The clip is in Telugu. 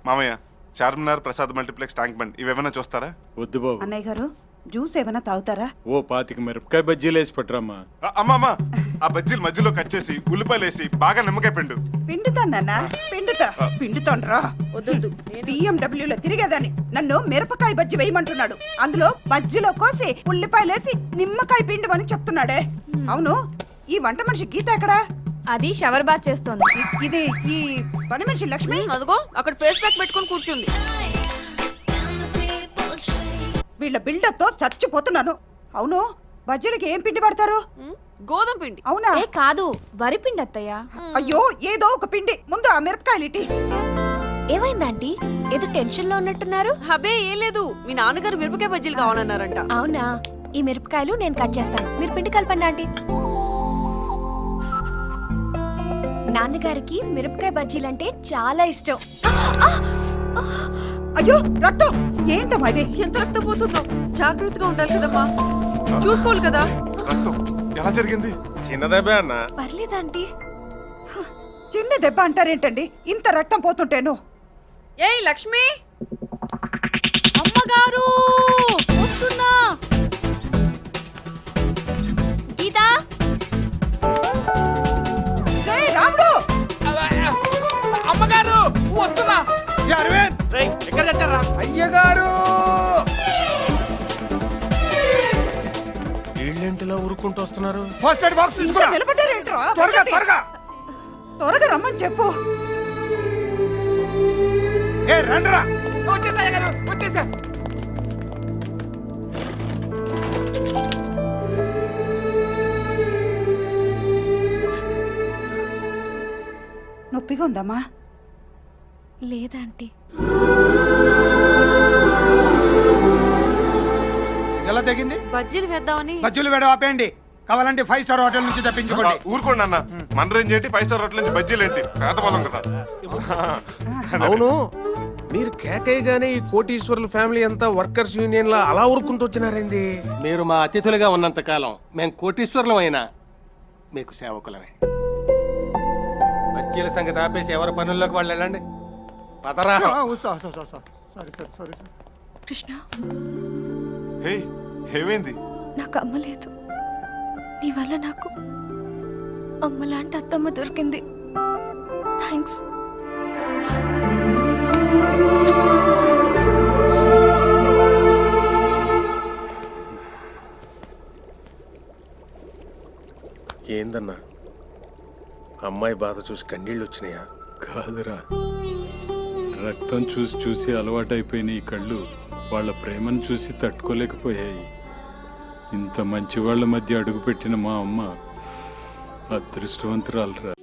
మామయ్య, చార్మినార్ ప్రసాద్ మల్టీప్లెక్స్ ట్యాంక్ బండ్ ఇవేమైనా చూస్తారా? వద్దు బాబు. అన్నయ్య గారు జ్యూస్ ఏమైనా తాగుతారా? ఓ 25 మిరపకాయ బజ్జీలు వేసి పట్టురామ్మా. అమ్మా ఆ బజ్జీలు మధ్యలో కట్ చేసి ఉల్లిపాయలు వేసి బాగా నిమ్మకాయ పిండు. పిండుతానన్నా, పిండుతాండ్రా. వద్దు, BMW లో తిరిగేదాన్ని నన్ను మిరపకాయ బజ్జి వేయమంటున్నాడు. అందులో బజ్జిలో కోసి ఉల్లిపాయలేసి నిమ్మకాయ పిండమని చెప్తున్నాడే. అవును, ఈ వంట మనిషి గీత ఎక్కడా? అది షవర్ బాత్ చేస్తోంది. ఇది ఈ పని మనిషి లక్ష్మి. అదిగో అక్కడ ఫేస్ ప్యాక్ పెట్టుకొని కూర్చుంది. వీళ్ళ బిల్డప్ తో చచ్చిపోతున్నాను. అవును, బజ్జీలకి ఏం పిండి పడతారు? గోధుమ పిండి. అవునా? ఏ కాదు, వరి పిండి అత్తయ్య. అయ్యో, ఏదో ఒక పిండి. ముందు ఆ మిరపకాయలు ఇటీ. ఏమైంది ఆంటీ? ఏదో టెన్షన్ లో ఉన్నట్టున్నారు. హబే ఏం లేదు, మీ నాన్నగారు మిరపకాయ బజ్జీలు కావాలన్నారంట. అవునా? ఈ మిరపకాయలు నేను కట్ చేస్తాను, మీరు పిండి కలపండి ఆంటీ. నాన్నగారికి మిరపకాయ బజ్జీలంటే చాలా ఇష్టం. అయ్యో, రక్తం! ఏంటమ్మా ఇది? ఎంత రక్తం పోతుందో, జాగ్రత్తగా ఉండాలి కదమ్మా, చూసుకోవాలి కదా. రక్తం ఎలా జరిగింది? చిన్నదబ్బే అన్న. పర్లేదు ఆంటీ. చిన్న దెబ్బ అంటారేంటండి? ఇంత రక్తం పోతుంటేను. ఏయ్ లక్ష్మి, అమ్మగారు వస్తున్నా. గీతా, రేయ్ రాముడు! అమ్మగారు వస్తున్నా. ఎక్కడ తెచ్చారా? అయ్యగారు వీళ్ళింటిలో ఊరుకుంటూ వస్తున్నారు. ఫస్ట్ ఎయిడ్ బాక్స్ ఇంకా తీసుకురా. నిలబడ్డారేంట్రా? త్వరగా వెళ్ళండి. త్వరగా. త్వరగా రమ్మని చెప్పు. ఏ రండిరా. వచ్చేసా అయ్యగారు, వచ్చేసా. నొప్పిగా ఉందమ్మా? లేదాంటీ. ఎలా తగ్గింది? బజ్జీలు వేద్దామని. బజ్జీలు వేడ ఆపేయండి. కావాలంటే 5 స్టార్ హోటల్ నుంచి తప్పించుకోండి. ఊరుకోండి అన్న. మన రేంజ్ ఏంటి, 5 స్టార్ హోటల్ నుంచి బజ్జీలు ఏంటి? పేద పొలం కదా. అవును, మీరు కేకయ్యగానే ఈ కోటీశ్వరుల ఫ్యామిలీ అంతా వర్కర్స్ యూనియన్ లా అలా ఊరుకుంటూ వచ్చినారేంది? మీరు మా అతిథులుగా ఉన్నంత కాలం మేము కోటీశ్వరులం అయినా మీకు సేవకులమే. బజ్జీల సంగతి ఆపేసి ఎవరి పనుల్లోకి వాళ్ళు వెళ్ళండి. పదరా. సారీ. కృష్ణ, హే, ఏమైంది? నాకు అమ్మ లేదు. నీ వల్ల నాకు అమ్మలాంటి అత్తమ్మ దొరికింది. థ్యాంక్స్. ఏందన్నా, అమ్మాయి బాధ చూసి కన్నీళ్ళు వచ్చినాయా? కాదురా, రక్తం చూసి చూసి అలవాటైపోయిన ఈ కళ్ళు వాళ్ళ ప్రేమను చూసి తట్టుకోలేకపోయాయి. ఇంత మంచి వాళ్ళ మధ్య అడుగుపెట్టిన మా అమ్మ అదృష్టవంతురాలురా.